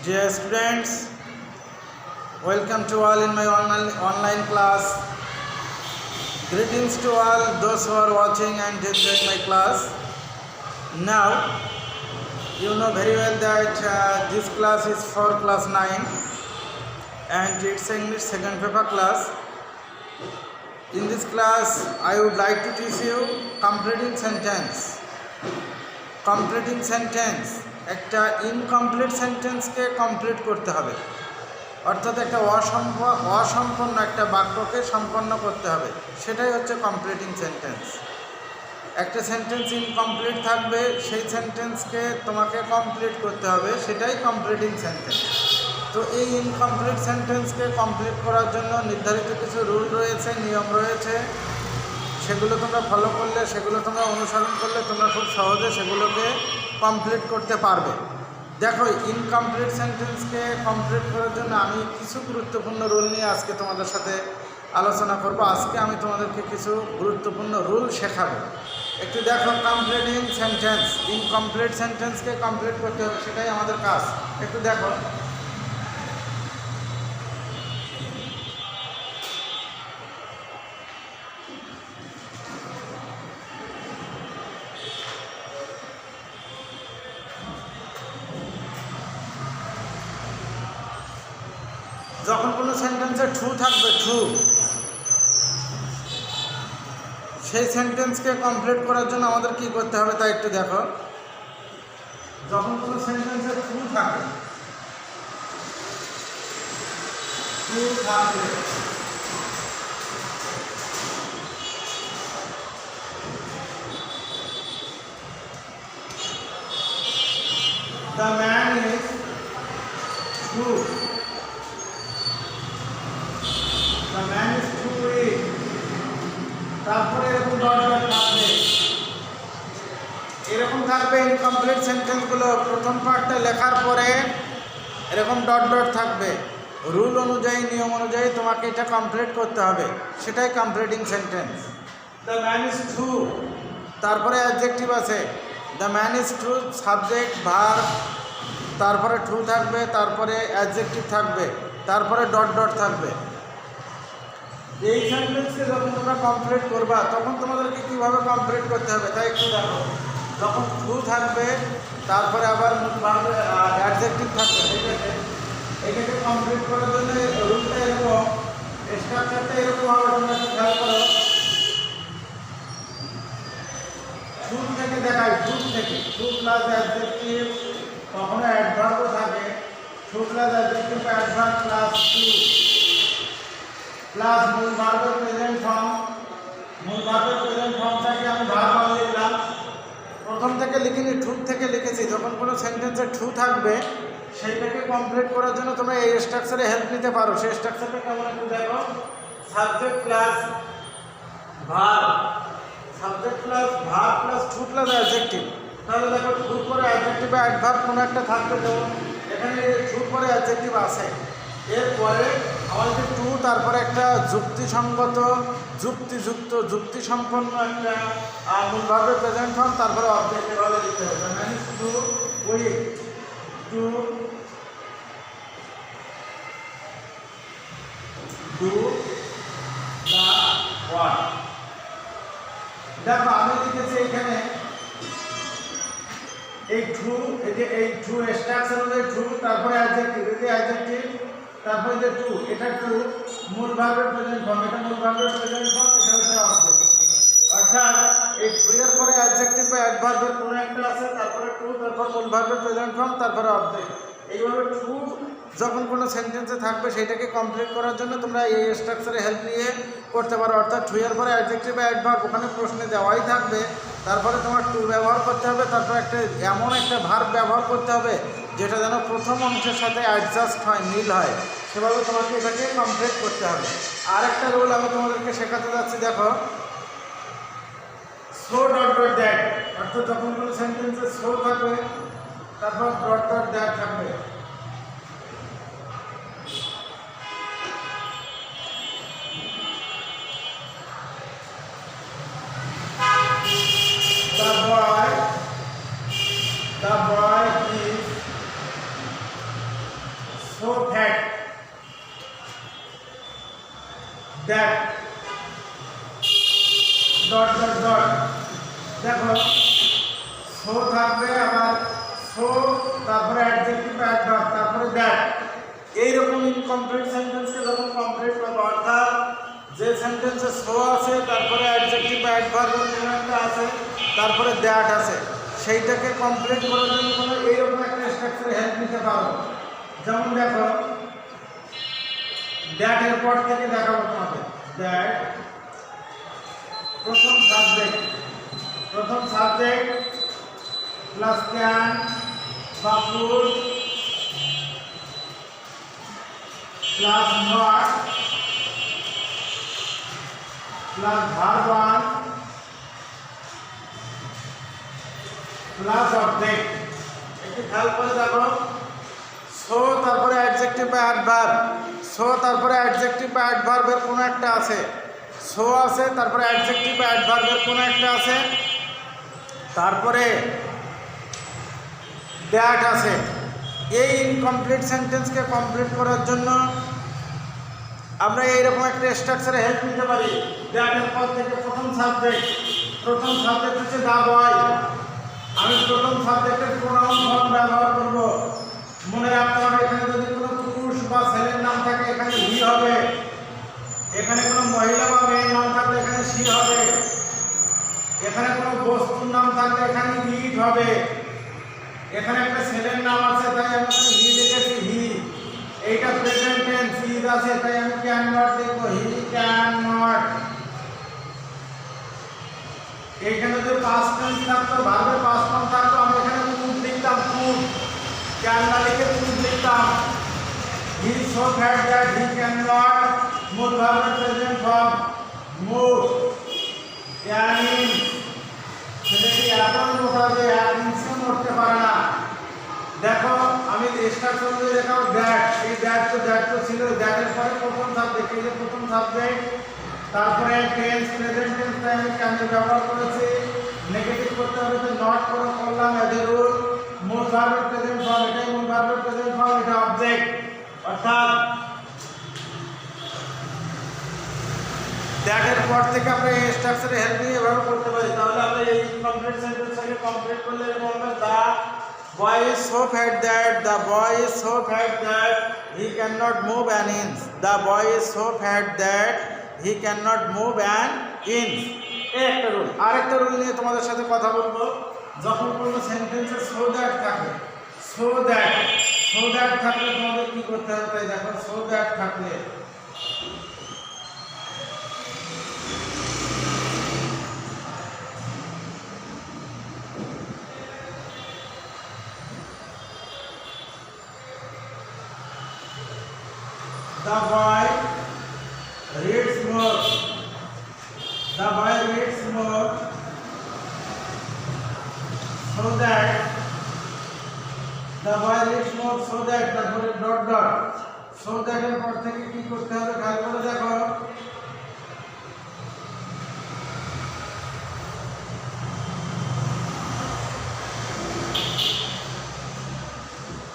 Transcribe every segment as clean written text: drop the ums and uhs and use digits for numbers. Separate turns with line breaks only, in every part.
Dear students, welcome to all in my online class. Greetings to all those who are watching and enjoying my class. Now, you know very well that this class is for class 9 and it's English second paper class. In this class, I would like to teach you completing sentence. Completing sentence. একটা incomplete সেন্টেন্সকে complete করতে হবে, অর্থাৎ একটা অসম্পূর্ণ একটা বাক্যকে সম্পন্ন করতে হবে, সেটাই হচ্ছে কমপ্লিটিং সেন্টেন্স। একটা সেন্টেন্স ইনকমপ্লিট থাকবে, সেই সেন্টেন্সকে তোমাকে কমপ্লিট করতে হবে, সেটাই কমপ্লিটিং সেন্টেন্স। তো এই ইনকমপ্লিট সেন্টেন্সকে কমপ্লিট করার জন্য নির্ধারিত কিছু রুল রয়েছে, নিয়ম রয়েছে, সেগুলো তোমরা ফলো করলে, সেগুলো তোমরা অনুসরণ করলে তোমরা খুব সহজে সেগুলোকে কমপ্লিট করতে পারবে। দেখো, ইনকমপ্লিট সেন্টেন্সকে কমপ্লিট করার জন্য আমি কিছু গুরুত্বপূর্ণ রুল নিয়ে আজকে তোমাদের সাথে আলোচনা করব। আজকে আমি তোমাদেরকে কিছু গুরুত্বপূর্ণ রুল শেখাবো। একটু দেখো, কমপ্লিটিং সেন্টেন্স, ইনকমপ্লিট সেন্টেন্সকে কমপ্লিট করতে হবে, সেটাই আমাদের কাজ। একটু দেখো, যখন কোনো সেন্টেন্সে ট্রু থাকবে, ট্রু, সেই সেন্টেন্সকে কমপ্লিট করার জন্য আমাদের কি করতে হবে তা একটু দেখো। যখন কোনো সেন্টেন্সে ট্রু থাকবে, ট্রু থাকবে, the man is true. The man is true. তারপরে এরকম ডট ডট থাকবে, এরকম থাকবে ইনকমপ্লিট সেন্টেন্সগুলো। প্রথম পার্টটা লেখার পরে এরকম ডট ডট থাকবে। রুল অনুযায়ী, নিয়ম অনুযায়ী তোমাকে এটা কমপ্লিট করতে হবে, সেটাই completing sentence. The man is true, তারপরে অ্যাডজেক্টিভ আছে। The man is true, subject, verb, তারপরে ট্রু থাকবে, তারপরে অ্যাডজেক্টিভ থাকবে, তারপরে ডট ডট থাকবে। এই সেন্টেন্সকে যখন তোমরা কমপ্লিট করবা, তখন তোমাদেরকে কীভাবে কমপ্লিট করতে হবে তাই একটু দেখো। যখন ট্রু থাকবে, তারপরে আবার অ্যাডজেক্টিভ থাকবে, ঠিক আছে? এটাকে কমপ্লিট করার জন্য রুলটা এরকম, স্ট্রাকচারটা এরকম হবে। তোমরা একটু খেয়াল করো, ট্রু থেকে দেখায়, ট্রু থেকে, ট্রু প্লাস অ্যাডজেক্টিভ, কখনো অ্যাডভার্বও থাকে। True plus adjective, adverb plus true plus মূল ভার্বের প্রেজেন্ট ফর্ম। মূল ভার্বের প্রেজেন্ট ফর্মটাকে আমি ভার্ব লিখলাম, প্রথম থেকে লিখিনি, ট্রু থেকে লিখেছি। যখন কোনো সেন্টেন্সে ট্রু থাকবে, সেইটাকে কমপ্লিট করার জন্য তোমরা এই স্ট্রাকচারে হেল্প নিতে পারো। সেই স্ট্রাকচারটা কেমন একটু দেখো। Subject plus verb, subject plus verb plus true plus adjective. তাহলে দেখো, ট্রু পরে অ্যাডজেক্টিভ বা অ্যাডভার্ব কোনো একটা থাকবে, যেমন এখানে ট্রু পরে অ্যাডজেক্টিভ আছে। এরপরে আমাদের টু, তারপরে একটা যুক্তিসঙ্গত, যুক্তিযুক্ত, যুক্তিসম্পন্ন একটা মূল ভার্বের প্রেজেন্ট ফর্ম, তারপরে অবজেক্ট এভাবে দিতে হবে। মানে to with, to do the work. দেখো, আমি লিখেছি এখানে এই ট্রু, এই ট্রু স্ট্রাকচার অনুযায়ী ট্রু, তারপরে অ্যাডজেক্টিভ, এই যে অ্যাডজেক্টিভ, তারপরে যে টু, এটা টু মূল ভার্বের প্রেজেন্ট ফর্ম, এটা মূল ভার্বের প্রেজেন্ট ফর্ম, এটা হচ্ছে অবজেক্ট। অর্থাৎ এই টু এর পরে অ্যাডজেক্টিভ বা অ্যাডভার্বের কোনো একটা আছে, তারপরে টু, তারপর মূল ভার্বের প্রেজেন্ট ফর্ম, তারপরে অবজেক্ট। এইভাবে টু যখন কোনো সেন্টেন্সে থাকবে, সেইটাকে কমপ্লিট করার জন্য তোমরা এই স্ট্রাকচারে হেল্প নিয়ে করতে পারো। অর্থাৎ টু এর পরে অ্যাডজেক্টিভ বা অ্যাডভার্ব ওখানে প্রশ্নে দেওয়াই থাকবে, তারপরে তোমার টু ব্যবহার করতে হবে, তারপর একটা এমন একটা ভার্ব ব্যবহার করতে হবে যেটা যেন প্রথম অংশের সাথে অ্যাডজাস্ট হয়, মিল হয়, সেভাবে তোমাকে এটাকে কমপ্লিট করতে হবে। আর একটা রুল আমি তোমাদেরকে শেখাতে যাচ্ছি, দেখো। সো ডট ডট দ্যাট, অর্থাৎ যখন কোনো সেন্টেন্সে সো থাকবে, তারপর ডট ডট দ্যাট থাকবে। The boy is dot dot dot. দেখো সো থাকবে, আবার সো তারপরে অ্যাডজেক্টিভ অ্যাডভার্ব তারপরে দ্যাট। এইরকম ইনকমপ্লিট সেন্টেন্সকে যখন কমপ্লিট করবো, অর্থাৎ যে সেন্টেন্সে সো আছে তারপরে অ্যাডজেক্টিভ অ্যাডভার্ব আছে তারপরে দ্যাট আছে, সেইটাকে কমপ্লিট করার জন্য কোনো এইরকম একটা স্ট্রাকচারে হেল্প নিতে পারো। যেমন দেখো দ্যাটের পর থেকে দেখাবো তোমাদের। দ্যাট প্রথম সাবজেক্ট প্লাস ক্যান বা could plus not plus verb one plus object. একটু খেয়াল করে দেখো, সো তারপরে অ্যাডজেক্টিভ বা অ্যাডভার্ব, সো তারপরে অ্যাডজেক্টিভ বা অ্যাডভার্বের কোনো একটা আছে, সো আছে তারপরে অ্যাডজেক্টিভ বা অ্যাডভার্বের কোনো একটা আছে, তারপরে দ্যাট আছে। এই ইনকমপ্লিট সেন্টেন্সকে কমপ্লিট করার জন্য আমরা এইরকম একটা স্ট্রাকচারে হেল্প নিতে পারি। দ্যাটের পর থেকে প্রথম সাবজেক্ট হচ্ছে দা বয়। আমি প্রথম সাবজেক্টের প্রোনাউন ফর্ম ব্যবহার করব। মনে রাখতে হবে, এখানে যদি কোনো পুরুষ বা ছেলের নাম থাকে এখানে হি হবে, এখানে কোনো মহিলা বা মেয়ের নাম থাকলে এখানে সি হবে, এখানে কোনো বস্তুর নাম থাকলে এখানে ইট হবে। এখানে একটা ছেলের নাম আছে তাই আমি হি লিখেছি হি। এইটা প্রেজেন্ট টেন্স, ইজ আছে তাই আমি ক্যান নট লিখব, হি ক্যান নট। এইখানে যদি পাস্ট টেন্স থাকতো, ভার্বের পাস্ট ফর্ম থাকতো, আমি এখানে কুড লিখতাম, কুড। ক্যান না লিখে কুড লিখতাম। He so fat that he can not, মূল ভার্বের present form move. Can in, ছেলেটি এতই মোটা যে 1 ইঞ্চিও নড়তে পারে না। দেখো আমি স্ট্রাকচার দিয়ে দেখাবো দ্যাট। এই দ্যাট তো ছিল, দ্যাটের পরে প্রথম সাবজেক্ট, এই যে প্রথম সাবজেক্ট, তারপরে টেন্স প্রেজেন্ট টেন্স তাই আমি ক্যান ব্যবহার করেছি। নেগেটিভ করতে হবে তো নট করে করলাম এজ এ রুল। মূল ভার্বের প্রেজেন্ট ফর্ম, এটাই মূল ভার্বের প্রেজেন্ট ফর্ম, এটা অবজেক্ট। অর্থাৎ দ্যাটের পর থেকে আমরা এই স্ট্রাকচারে হেল্প নিয়ে ব্যবহার করতে পারি। তাহলে আমরা এই কমপ্লিট সেন্টেন্সটাকে কমপ্লিট করলে এরকম হবে, দা boy is so fat that the boy is so fat that he cannot move an inch. The boy is so fat that he cannot move an inch. এই একটা রুল। আরেকটা রুল নিয়ে তোমাদের সাথে কথা বলবো। যখন কোনো সেন্টেন্সে সো দ্যাট থাকে, সো দ্যাট থাকলে তোমাদের কি করতে হবে তাই দেখো। সো দ্যাট থাকলে the boy reads more, the boy reads more, so that the boy reads more so that তারপরে ডট ডট। so that এর পর থেকে কি করতে হবে খেয়াল করে দেখো।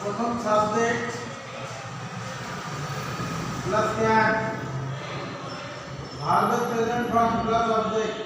প্রথম সাবজেক্ট প্লাস ক্যান, ভার্বের প্রেজেন্ট ফর্ম প্লাস অবজেক্ট।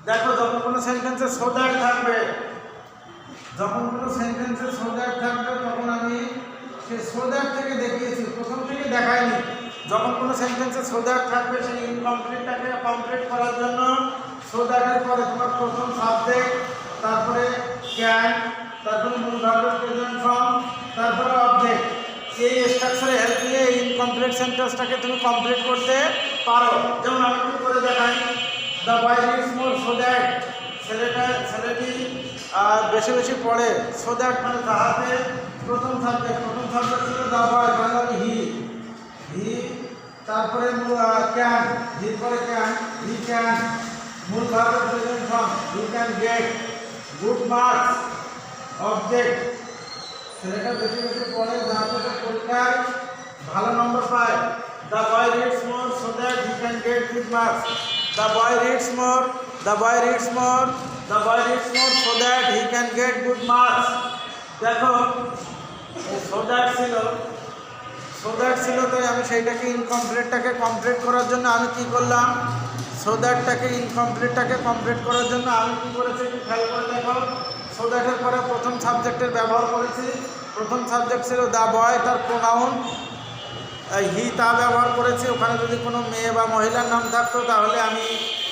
দেখো যখন কোনো সেন্টেন্সে সো দ্যাট থাকবে, তখন আমি সেই সো দ্যাট থেকে দেখিয়েছি, প্রথম থেকে দেখাইনি। যখন কোনো সেন্টেন্সে সো দ্যাট থাকবে সেই ইনকমপ্লিটটাকে কমপ্লিট করার জন্য সো দ্যাটের পরে তোমার প্রথম সাবজেক্ট, তারপরে ক্যান, তারপরে মূল ভার্বের প্রেজেন্ট ফর্ম, তারপরে অবজেক্ট। এই স্ট্রাকচারে হেল্প নিয়ে এই ইনকমপ্লিট সেন্টেন্সটাকে তুমি কমপ্লিট করতে পারো। যেমন আমি একটু করে দেখাই, the boy reads more so that, ছেলেটি বেশি বেশি পড়ে। সো দ্যাট মানে যাহাতে প্রথম সাবজেক্ট ছিল দ্য বয়, বাংলা হি, তারপরে ক্যান, হির পরে ক্যান, হি ক্যান, মূল ভার্বের present form, he can get good marks, object. ছেলেটা বেশি বেশি পড়ে যাতে পরীক্ষায় ভালো নম্বর পায়। The boy reads more so that he can get good marks. The boy reads more so that he can get good marks. দেখো সো দ্যাট ছিল, সো দ্যাট ছিল, তাই আমি সেইটাকে ইনকমপ্লিটটাকে কমপ্লিট করার জন্য আমি কি করলাম, সো দ্যাটটাকে ইনকমপ্লিটটাকে কমপ্লিট করার জন্য আমি কি করেছি একটু খেয়াল করে দেখো। সো দ্যাটের পরে প্রথম সাবজেক্টের ব্যবহার করেছি। প্রথম সাবজেক্ট ছিল দ্য বয়, তার প্রোনাউন হি তা ব্যবহার করেছি। ওখানে যদি কোনো মেয়ে বা মহিলার নাম থাকতো তাহলে আমি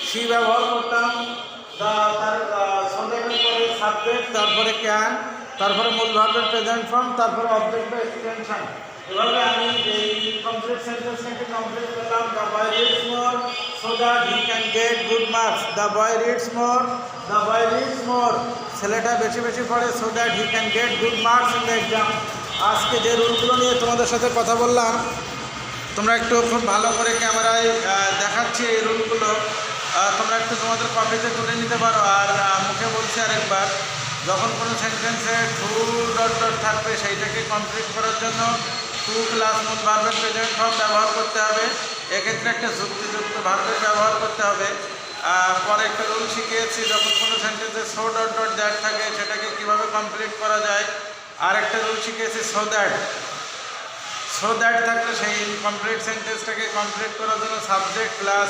সি ব্যবহার করতাম। তার সো দ্যাটের পরে সাবজেক্ট, তারপরে ক্যান, তারপরে মূল ভার্বের প্রেজেন্ট ফর্ম, তারপরে অবজেক্ট বা এক্সটেনশন। এভাবে আমি এই কমপ্লিট সেন্টেন্সটাকে কমপ্লিট করলাম। The boy reads more so that he can get good marks. The boy reads more, the boy reads more, ছেলেটা বেশি বেশি পড়ে so that he can get good marks in the exam. আজকে যে রুলগুলো নিয়ে তোমাদের সাথে কথা বললাম, তোমরা একটু খুব ভালো করে ক্যামেরায় দেখাচ্ছি এই রুলগুলো, তোমরা একটু তোমাদের কপিতে তুলে নিতে পারো। আর মুখে বলছি আরেকবার, যখন কোনো সেন্টেন্সে টু ডট ডট থাকবে সেইটাকে কমপ্লিট করার জন্য টু প্লাস মূল ভার্বের প্রেজেন্ট ফর্ম ব্যবহার করতে হবে। এক্ষেত্রে একটা যুক্তিযুক্ত ভার্বের ব্যবহার করতে হবে। পরে একটা রুল শিখিয়েছি, যখন কোনো সেন্টেন্সে সো ডট ডট দ্যাট থাকে সেটাকে কীভাবে কমপ্লিট করা যায়। আর একটা রুল শিখিয়েছি সো দ্যাট। সো দ্যাট থাকলে সেই কমপ্লিট সেন্টেন্সটাকে কমপ্লিট করার জন্য সাবজেক্ট প্লাস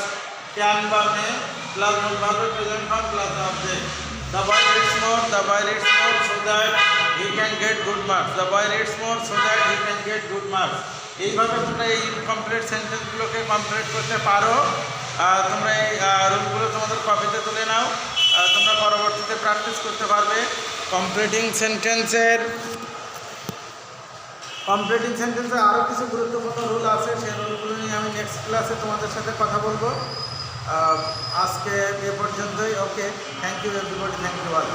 ক্যান বা মে প্লাস মূল ভার্বের present form plus object. The boy reads more, the boy reads more so that he can get good marks. The boy reads more so that he can get good marks. এইভাবে তোমরা এই incomplete সেন্টেন্সগুলোকে complete করতে পারো। তোমরা এই রুলগুলো তোমাদের কপিতে তুলে নাও, তোমরা পরবর্তীতে প্র্যাকটিস করতে পারবে। কমপ্লিটিং সেন্টেন্সের আরও কিছু গুরুত্বপূর্ণ রুল আছে, সেই রুলগুলো নিয়ে আমি নেক্সট ক্লাসে তোমাদের সাথে কথা বলবো। আজকে এ পর্যন্তই। Okay, thank you everybody, thank you all.